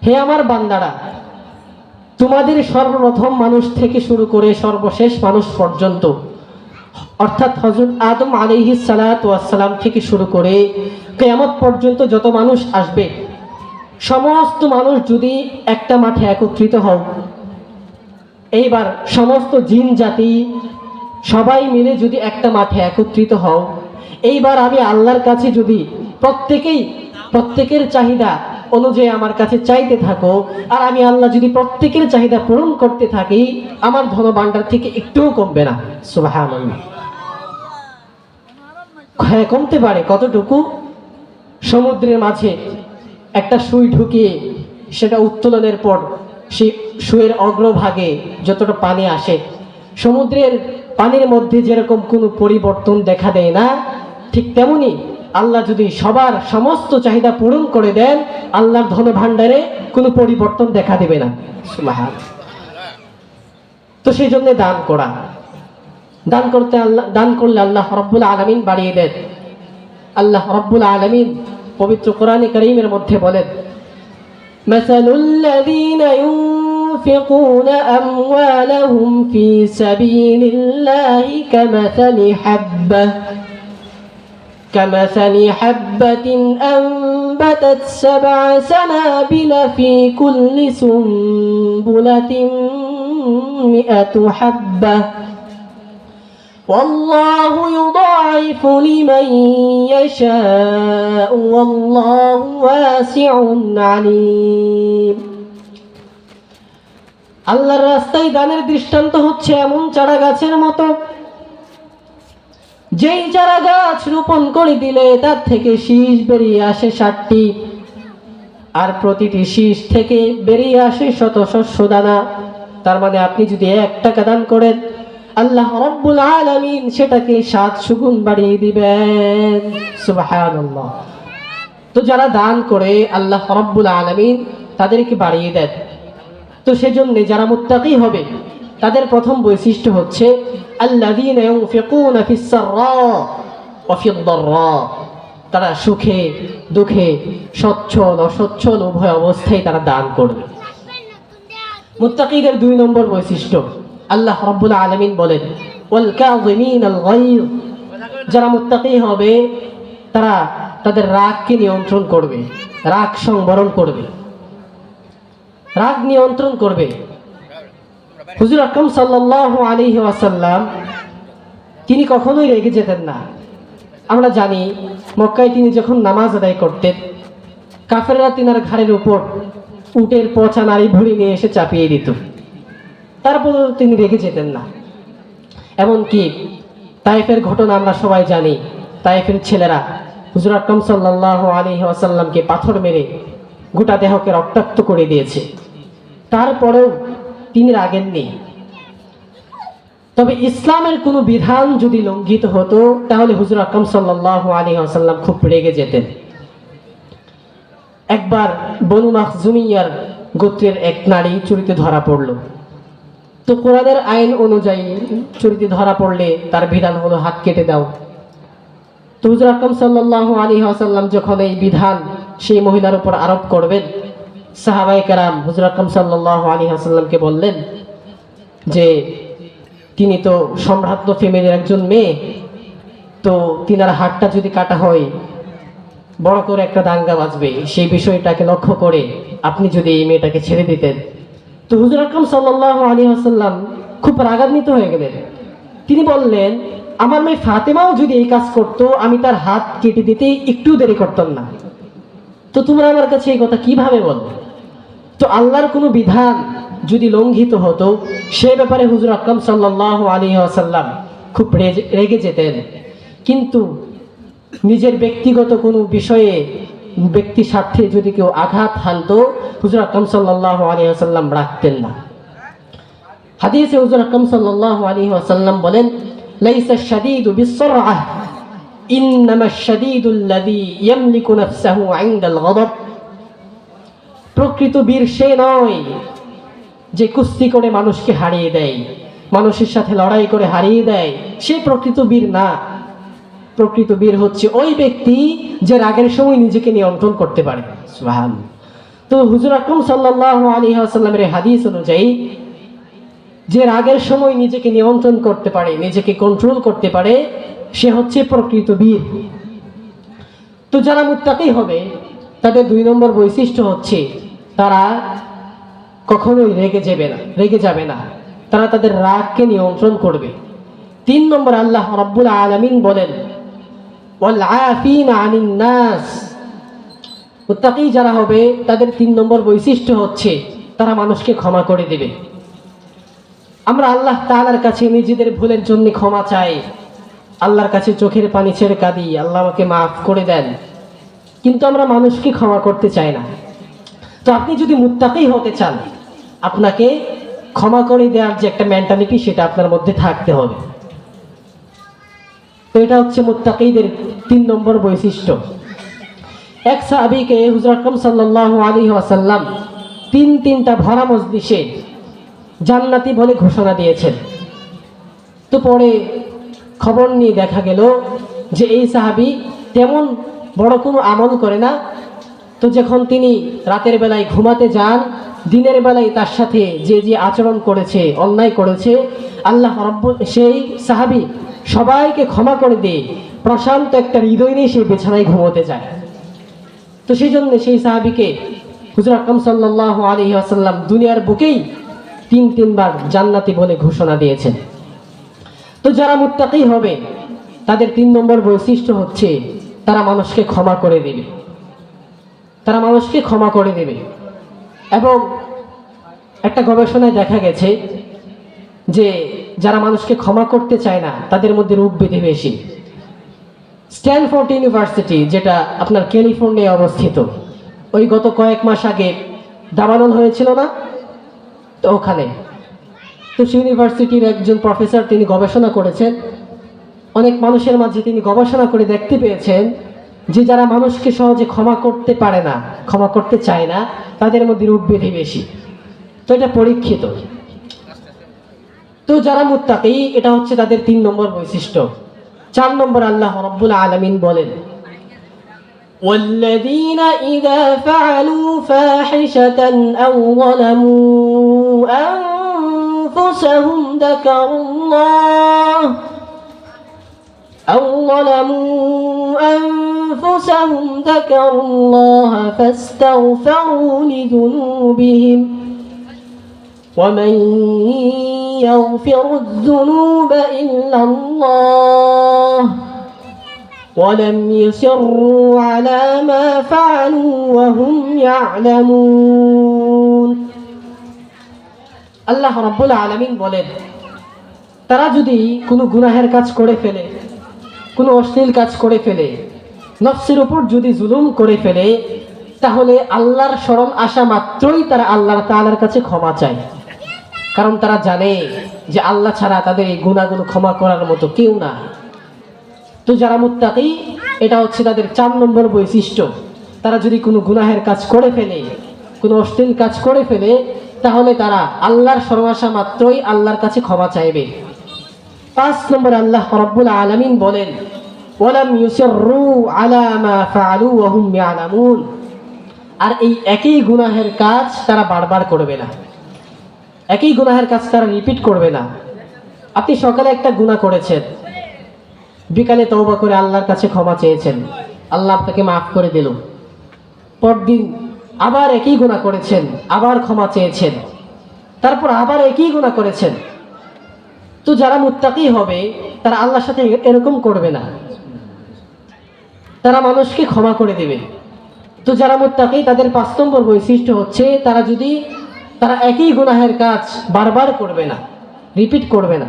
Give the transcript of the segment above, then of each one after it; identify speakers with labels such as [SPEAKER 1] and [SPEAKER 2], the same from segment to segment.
[SPEAKER 1] হে আমার বান্দারা, তোমাদের সর্বপ্রথম মানুষ থেকে শুরু করে সর্বশেষ মানুষ পর্যন্ত, অর্থাৎ হযরত আদম আলাইহিস সালাতু ওয়াস সালাম থেকে শুরু করে কিয়ামত পর্যন্ত যত মানুষ আসবে, সমস্ত মানুষ যদি একটা মাঠে একত্রিত হও, এইবার সমস্ত জিন জাতি সবাই মিলে যদি একটা মাঠে একত্রিত হও, এইবার আমি আল্লাহর কাছে যদি প্রত্যেকের চাহিদা অনুযায়ী আমার কাছে চাইতে থাকো, আর আমি আল্লাহ যদি প্রত্যেকের চাহিদা পূরণ করতে থাকি, আমার ধনভাণ্ডার থেকে একটুও কমবে না। সুবহানাল্লাহ। হ্যাঁ, কমতে পারে। কতটুকু? সমুদ্রের মাঝে একটা সুই ঢুকিয়ে সেটা উত্তোলনের পর সেই সুইয়ের অগ্রভাগে যতটা পানি আসে, সমুদ্রের পানির মধ্যে যেরকম কোনো পরিবর্তন দেখা দেয় না, ঠিক তেমনি আল্লাহ যদি সবার সমস্ত চাহিদা পূরণ করে দেন, আল্লাহর ধনভাণ্ডারে কোনো পরিবর্তন দেখা দেবে না। সুবহানাল্লাহ। তো সেই জন্য দান করলে আল্লাহ রাব্বুল আলামিন বাড়িয়ে দেন। আল্লাহ রাব্বুল আলামিন পবিত্র কোরআনে কারীমের মধ্যে বলেন, মাসালুল্লাযীনা ইউনফিকুনা আমওয়ালাহুম ফী সাবিলিল্লাহি কামাসালি হাব্বাতিন আনবাতাত সাবআ সানাবিলা ফী কুল্লি সুনবুলাতিন মিআতু হাব্বাহ والله يضاعف لمن يشاء والله واسع عليم। আল্লাহর রাস্তায় দানের দৃষ্টান্ত হচ্ছে এমন চারা গাছের মতো, যেই চারা গাছ রোপণ করে দিলে তার থেকে শীষ বেরিয়ে আসে 60টি, আর প্রতিটি শীষ থেকে বেরিয়ে আসে শত শস্য দানা। তার মানে আপনি যদি 1 টাকা দান করেন, আল্লাহ রাব্বুল আলামিন সেটাকে 700 গুণ বাড়িয়ে দিবেন। সুবহানাল্লাহ। তো যারা দান করে আল্লাহ রাব্বুল আলামিন তাদেরকে বাড়িয়ে দেন। তো সেজন্য যারা মুত্তাকি হবে তাদের প্রথম বৈশিষ্ট্য হচ্ছে আল্লাযীনা ইউনফিকুনা ফিস সাররা ওয়া ফিদ দাররা। তারা সুখে দুঃখে, সচ্ছল অসচ্ছল উভয় অবস্থায় তারা দান করবে। মুত্তাকিদের 2 নম্বর বৈশিষ্ট্য, আল্লাহ রাব্বুল আলামিন বলেন, ওয়াল কাযিমিনাল গায়য। যারা মুত্তাকি হবে তারা তাদের রাগকে নিয়ন্ত্রণ করবে, রাগ সংবরণ করবে, রাগ নিয়ন্ত্রণ করবে। হুজুর আকরাম সাল্লাল্লাহু আলাইহি ওয়াসাল্লাম তিনি কখনোই রেগে যেতেন না। আমরা জানি মক্কায় তিনি যখন নামাজ আদায় করতেন, কাফেররা তিনার ঘাড়ের উপর উটের পচা নাড়ি ভুঁড়ি নিয়ে এসে চাপিয়ে দিত, তারপরেও তিনি রেগে যেতেন না। এমনকি তায়েফের ঘটনা আমরা সবাই জানি। তায়েফের ছেলেরা হুজুর আকরাম সাল্লাল্লাহু আলাইহি ওয়াসাল্লামকে পাথর মেরে গোটা দেহকে রক্তাক্ত করে দিয়েছে, তারপরেও তিনি রাগেননি। তবে ইসলামের কোনো বিধান যদি লঙ্ঘিত হতো তাহলে হুজুর আকরাম সাল্লাল্লাহু আলাইহি ওয়াসাল্লাম খুব রেগে যেতেন। একবার বনু মাখজুমিয়ার গোত্রের এক নারী চুরিতে ধরা পড়ল। তো কোরআনের আইন অনুযায়ী চুরিতে ধরা পড়লে তার বিধান হলো হাত কেটে দাও। তো হুজুর আকরাম সাল্লাল্লাহু আলাইহি ওয়াসাল্লাম যখন এই বিধান সেই মহিলার উপর আরোপ করবেন, সাহাবায়ে কেরাম হুজুর আকরাম সাল্লাল্লাহু আলাইহি ওয়াসাল্লামকে বললেন যে তিনি তো সম্ভ্রান্ত ফ্যামিলির একজন মেয়ে, তো তিনার হাতটা যদি কাটা হয় বড় করে একটা দাঙ্গা বাজবে, সেই বিষয়টাকে লক্ষ্য করে আপনি যদি এই মেয়েটাকে ছেড়ে দিতেন। তো হুজুর আকরাম সাল্লাল্লাহু আলাইহি ওয়াসাল্লাম খুব রাগান্বিত হয়ে গেলেন। তিনি বললেন, আমার মেয়ে ফাতেমাও যদি এই কাজ করত, আমি তার হাত কেটে দিতে একটু দেরি করতাম না। তো তোমরা আমার কাছে এই কথা কিভাবে বলবে? তো আল্লাহর কোনো বিধান যদি লঙ্ঘিত হতো সে ব্যাপারে হুজুর আকরাম সাল্লাল্লাহু আলাইহি ওয়াসাল্লাম খুব রেগে যেতেন, কিন্তু নিজের ব্যক্তিগত কোনো বিষয়ে ব্যক্তি স্বার্থে যদি কেউ আঘাত হানতো হুজুর আকরাম সাল্লাল্লাহু আলাইহি ওয়াসাল্লাম রাখতেন না। হাদিসে হুজুর আকরাম সাল্লাল্লাহু আলাইহি ওয়াসাল্লাম বলেন, লাইসা শাদীদু বিসসরআহ ইন্নামা শাদীদুল্লাযী ইয়ামলিকু নাফসাহু ইনদাল গযব। প্রকৃত বীর সে নয় যে কুস্তি করে মানুষকে হারিয়ে দেয়, মানুষের সাথে লড়াই করে হারিয়ে দেয়, সে প্রকৃত বীর না। প্রকৃত বীর হচ্ছে ওই ব্যক্তি যে রাগের সময় নিজেকে নিয়ন্ত্রণ করতে পারে। সুবহানাল্লাহ। তো হুজুর আকরাম সাল্লাল্লাহু আলাইহি ওয়াসাল্লামের হাদিস অনুযায়ী যে রাগের সময় নিজেকে নিয়ন্ত্রণ করতে পারে, নিজেকে কন্ট্রোল করতে পারে, সে হচ্ছে প্রকৃত বীর। তো যারা মুত্তাকি হবে তাদের 2 নম্বর বৈশিষ্ট্য হচ্ছে তারা কখনোই রেগে যাবে না, তারা তাদের রাগকে নিয়ন্ত্রণ করবে। 3 নম্বর আল্লাহ রাব্বুল আলামিন বলেন ওয়াল আফিনা আনিন নাস। মুত্তাকি যারা হবে তাদের 3 নম্বর বৈশিষ্ট্য হচ্ছে তারা মানুষকে ক্ষমা করে দেবে। আমরা আল্লাহ তাআলার কাছে নিজেদের ভুলের জন্য ক্ষমা চাই, আল্লাহর কাছে চোখের পানি ছেড়ে কাঁদি, আল্লাহ আমাকে মাফ করে দেন, কিন্তু আমরা মানুষকে ক্ষমা করতে চাই না। তো আপনি যদি মুত্তাকি হতে চান, আপনাকে ক্ষমা করে দেওয়ার যে একটা মেন্টালিটি সেটা আপনার মধ্যে থাকতে হবে। তো এটা হচ্ছে মুত্তাকিদের 3 নম্বর বৈশিষ্ট্য। এক সাহাবীকে হুজুর আকরাম সাল্লাল্লাহু আলাইহি ওয়াসাল্লাম 3টা ভরা মজলিসে জান্নাতি বলে ঘোষণা দিয়েছেন। তো পরে খবর নিয়ে দেখা গেল যে এই সাহাবী তেমন বড় কোনো আমল করে না। তো যখন তিনি রাতের বেলায় ঘুমাতে যান, দিনের বেলায় তার সাথে যে যে আচরণ করেছে, অন্যায় করেছে, আল্লাহ রাব্বুল সেই সাহাবী সবাইকে ক্ষমা করে দিয়ে প্রশান্ত একটা হৃদয় নিয়ে সেই বিছানায় ঘুমোতে যায়। তো সেই জন্য সেই সাহাবীকে হুজুর আকরাম সাল্লাল্লাহু আলাইহি ওয়াসাল্লাম দুনিয়ার বুকেই 3বার জান্নাতি বলে ঘোষণা দিয়েছেন। তো যারা মুত্তাকি হবে তাদের 3 নম্বর বৈশিষ্ট্য হচ্ছে তারা মানুষকে ক্ষমা করে দেবে, তারা মানুষকে ক্ষমা করে দেবে। এবং একটা গবেষণায় দেখা গেছে যে যারা মানুষকে ক্ষমা করতে চায় না তাদের মধ্যে রোগ ব্যাধি বেশি। স্ট্যানফোর্ড ইউনিভার্সিটি, যেটা আপনার ক্যালিফোর্নিয়ায় অবস্থিত, ওই গত কয়েক মাস আগে দাবানল হয়েছিল না, তো ওখানে তো সেই ইউনিভার্সিটির একজন প্রফেসর তিনি গবেষণা করেছেন। অনেক মানুষের মাঝে তিনি গবেষণা করে দেখতে পেয়েছেন যে যারা মানুষকে সহজে ক্ষমা করতে পারে না, ক্ষমা করতে চায় না, তাদের মধ্যে রোগ ব্যাধি বেশি। তো এটা পরীক্ষিত। তো যারা মুত্তাকি এটা হচ্ছে তাদের 3 নম্বর বৈশিষ্ট্য। 4 নম্বর আল্লাহ রাব্বুল আলামিন বলেন والذين إذا فعلوا فاحشة أو ظلموا أنفسهم ذكروا الله فاستغفروا لذنوبهم ومن يغفر الذنوب إلا الله ولم يصروا على ما فعلوا وهم يعلمون। আল্লাহ রাব্বুল আলামিন বলেন তারা যদি কোনো গুনাহের কাজ করে ফেলে, কোনো অশ্লীল কাজ করে ফেলে, নফসের উপর যদি জুলুম করে ফেলে, তাহলে আল্লাহর শরণ আসা মাত্রই তারা আল্লাহ তাআলার কাছে ক্ষমা চায়। কারণ তারা জানে যে আল্লাহ ছাড়া তাদের এই গুনাহগুলো ক্ষমা করার মতো কেউ না। তো যারা মুত্তাকি এটা হচ্ছে তাদের 4 নম্বর বৈশিষ্ট্য। তারা যদি কোনো গুনাহের কাজ করে ফেলে, কোনো অশ্লীল কাজ করে ফেলে, তাহলে তারা আল্লাহর শরণ আসা মাত্রই আল্লাহর কাছে ক্ষমা চাইবে। 5 নম্বর আল্লাহ রাব্বুল আলামিন বলেন ওয়ালাম ইউসিররু আলা মা ফাআলু ওয়া হুম ইয়ালামুন। আর এই একই গুনাহের কাজ তারা বারবার করবে না, একই গুনাহের কাজ তারা রিপিট করবে না। আপনি সকালে একটা গুনাহ করেছেন, বিকালে তওবা করে আল্লাহর কাছে ক্ষমা চেয়েছেন, আল্লাহ আপনাকে মাফ করে দিল। পরদিন আবার একই গুনাহ করেছেন, আবার ক্ষমা চেয়েছেন, তারপর আবার একই গুনাহ করেছেন। তো যারা মুত্তাকি হবে তারা আল্লাহর সাথে এরকম করবে না, তারা মানুষকে ক্ষমা করে দেবে। তো যারা মুত্তাকি তাদের 5 নম্বর বৈশিষ্ট্য হচ্ছে তারা একই গুনাহের কাজ বারবার করবে না, রিপিট করবে না।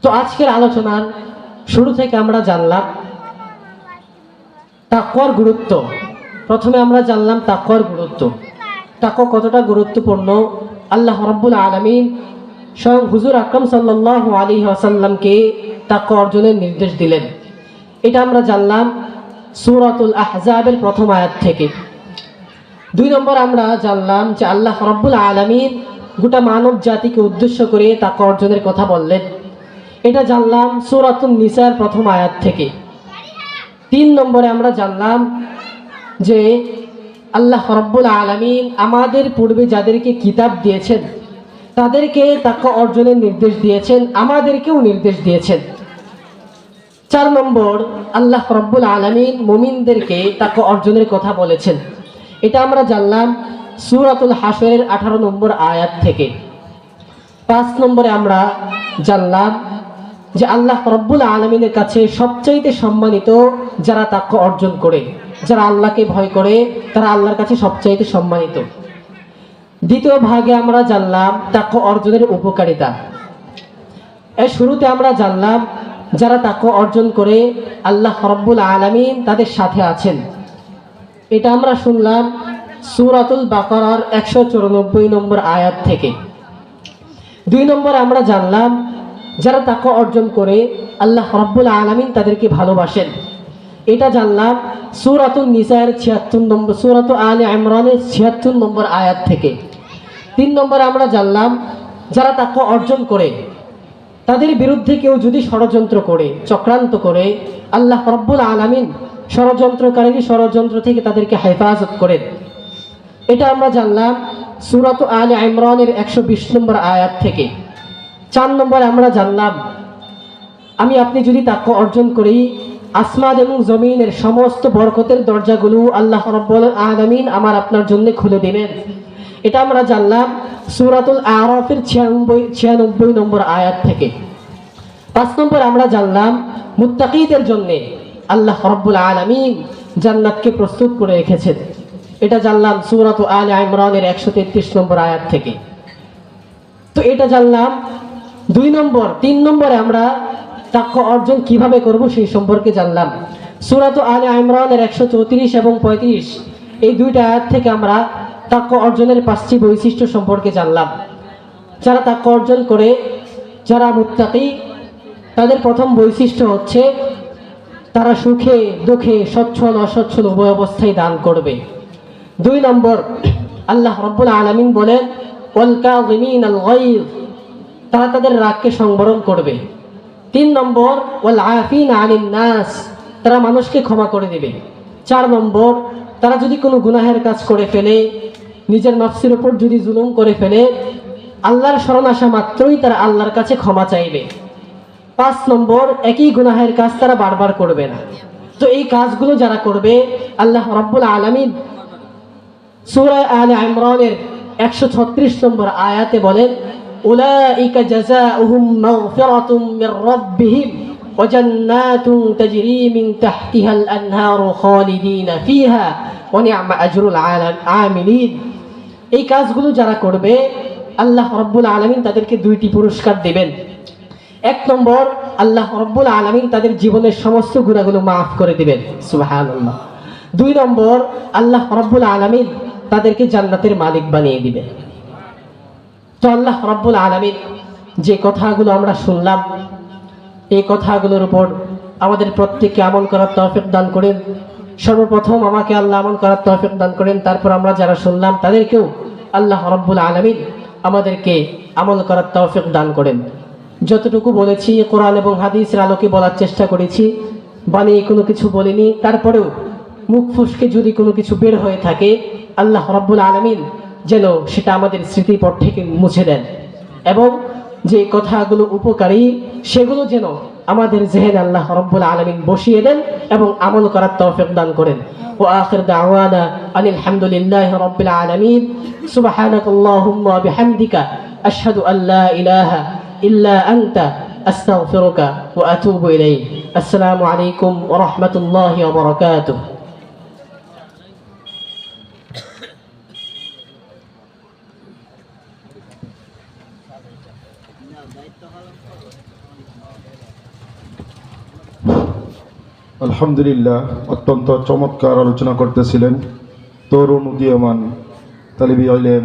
[SPEAKER 1] তো আজকের আলোচনার শুরু থেকে আমরা জানলাম তাকওয়ার গুরুত্ব। প্রথমে আমরা জানলাম তাকওয়ার গুরুত্ব, তাকওয়া কতটা গুরুত্বপূর্ণ। আল্লাহ রাব্বুল আলামিন স্বয়ং হুজুর আকরাম সাল্লাল্লাহু আলাইহি ওয়াসাল্লামকে তাকওয়া অর্জনের নির্দেশ দিলেন। এটা আমরা জানলাম সূরাতুল আহজাবের প্রথম আয়াত থেকে। 2 নম্বর আমরা জানলাম যে আল্লাহ রাব্বুল আলামিন গোটা মানব জাতিকে উদ্দেশ্য করে তাকওয়া অর্জনের কথা বললেন। এটা জানলাম সূরাতুন নিসার প্রথম আয়াত থেকে। 3 নম্বরে আমরা জানলাম যে আল্লাহ রাব্বুল আলামিন আমাদের পূর্বে যাদেরকে কিতাব দিয়েছেন তাদেরকে তাকওয়া অর্জনের নির্দেশ দিয়েছেন, আমাদেরকেও নির্দেশ দিয়েছেন। 4 নম্বর, আল্লাহ রাব্বুল আলামিন মুমিনদেরকে তাকওয়া অর্জনের কথা বলেছেন। এটা আমরা জানলাম সূরাতুল হাশরের 18 নম্বর আয়াত থেকে। 5 নম্বরে আমরা জানলাম যে আল্লাহ রাব্বুল আলামিনের কাছে সবচাইতে সম্মানিত যারা তাকওয়া অর্জন করে, যারা আল্লাহকে ভয় করে, তারা আল্লাহর কাছে সবচাইতে সম্মানিত। দ্বিতীয় ভাগে আমরা জানলাম তাকওয়া অর্জনের উপকারিতা। এর শুরুতে আমরা জানলাম যারা তাকওয়া অর্জন করে আল্লাহ রাব্বুল আলামিন তাদের সাথে আছেন। এটা আমরা শুনলাম সূরাতুল বাকারার 194 নম্বর আয়াত থেকে। 2 নম্বরে আমরা জানলাম যারা তাকওয়া অর্জন করে আল্লাহ রাব্বুল আলামিন তাদেরকে ভালোবাসেন। এটা জানলাম সূরাতুন নিসার 76 নম্বর, সূরাতু আলে ইমরানের 76 নম্বর আয়াত থেকে। 3 নম্বরে আমরা জানলাম যারা তাকওয়া অর্জন করে তাদের বিরুদ্ধে কেউ যদি ষড়যন্ত্র করে, চক্রান্ত করে, আল্লাহ রাব্বুল আলামিন ষড়যন্ত্রকারীর ষড়যন্ত্র থেকে তাদেরকে হেফাজত করেন। এটা আমরা জানলাম সূরাতু আলে ইমরানের 120 নম্বর আয়াত থেকে। 4 নম্বরে আমরা জানলাম আমি আপনি যদি তাকওয়া অর্জন করি আসমান এবং জমিনের সমস্ত বরকতের দরজাগুলো আল্লাহ রাব্বুল আলামিন আমার আপনার জন্য খুলে দেবেন। এটা আমরা জানলাম সূরাতুল আরাফের 96 নম্বর আয়াত থেকে। 5 নম্বর আমরা জানলাম মুত্তাকিদের জন্য আল্লাহ রাব্বুল আলামিন জান্নাতকে প্রস্তুত করে রেখেছেন। এটা জানলাম সূরাতু আলে ইমরানের 133 নম্বর আয়াত থেকে। তো এটা জানলাম 2 নম্বর। 3 নম্বরে আমরা তাকওয়া অর্জন কিভাবে করব সেই সম্পর্কে জানলাম। সূরাতু আলে ইমরানের 134 এবং 35 এই 2টা আয়াত থেকে আমরা তাকওয়া অর্জনের 5টি বৈশিষ্ট্য সম্পর্কে জানলাম। যারা তাকওয়া অর্জন করে, যারা মুত্তাকি, তাদের প্রথম বৈশিষ্ট্য হচ্ছে তারা সুখে দুঃখে সচ্ছল অসচ্ছল উভয় অবস্থায় দান করবে। 2 নম্বর, আল্লাহ রাব্বুল আলামিন বলেন ওয়াল কাযিমিনাল গায়য, তারা তাদের রাগকে সংবরণ করবে। 3 নম্বর, ওয়াল আফিনা আনিন নাস, তারা মানুষকে ক্ষমা করে দেবে। 4 নম্বর, তারা যদি কোনো গুনাহের কাজ করে ফেলে, নিজের নফসের উপর যদি জুলুম করে ফেলে, আল্লাহর শরণ আসা মাত্রই তারা আল্লাহর কাছে ক্ষমা চাইবে। 5 নম্বর, একই গুনাহের কাজ তারা বারবার করবে না। তো এই কাজগুলো যারা করবে আল্লাহ রাব্বুল আলামিন সূরা আলে ইমরানের 136 নম্বর আয়াতে বলেন উলাইকা জাযাউহুম মাগফিরাতুম মির রাব্বিহিম ওয়া জান্নাতুন তাজরি মিন তাহতিহাল আনহারু খালিদিনা ফিহা ওয়া নি'মা আজরুল আমিলিন। এই কাজগুলো যারা করবে আল্লাহ রাব্বুল আলামিন তাদেরকে 2টি পুরস্কার দেবেন। 1 নম্বর, আল্লাহ রাব্বুল আলামিন তাদের জীবনের সমস্ত গুনাহগুলো মাফ করে দিবেন, সুবহানাল্লাহ। 2 নম্বর, আল্লাহ রাব্বুল আলামিন তাদেরকে জান্নাতের মালিক বানিয়ে দিবেন। তো আল্লাহ রাব্বুল আলামিন যে কথাগুলো আমরা শুনলাম, এই কথাগুলোর উপর আমাদের প্রত্যেককে আমল করার তৌফিক দান করেন। সর্বপ্রথম আমাকে আল্লাহ আমল করার তৌফিক দান করেন, তারপর আমরা যারা শুনলাম তাদেরকেও আল্লাহ রাব্বুল আলামিন আমাদেরকে আমল করার তৌফিক দান করেন। যতটুকু বলেছি কোরআন এবং হাদিসের আলোকে বলার চেষ্টা করেছি, বানিয়ে কোনো কিছু বলিনি। তারপরেও মুখ ফুসকে যদি কোনো কিছু বের হয়ে থাকে আল্লাহ রাব্বুল আলামিন যেন সেটা আমাদের স্মৃতিপট থেকে মুছে দেন, এবং যে কথাগুলো উপকারী সেগুলো যেন আমাদের জেহেনে আল্লাহ রাব্বুল আলামিন বসিয়ে দেন এবং আমল করার তৌফিক দান করেন। ওয়া আখির দাওয়ানা আনিল হামদুলিল্লাহি রাব্বিল আলামিন। সুবহানাকাল্লাহুম্মা ওয়া বিহামদিকা আশহাদু আল্লা ইলাহা ইল্লা আনতা আস্তাগফিরুকা ওয়া আতুবু ইলাইক। আসসালামু আলাইকুম ওয়া রাহমাতুল্লাহি ওয়া বারাকাতুহু।
[SPEAKER 2] আলহামদুলিল্লাহ, অত্যন্ত চমৎকার আলোচনা করতেছিলেন তরুণ উদীয়মান তালিবী ইলম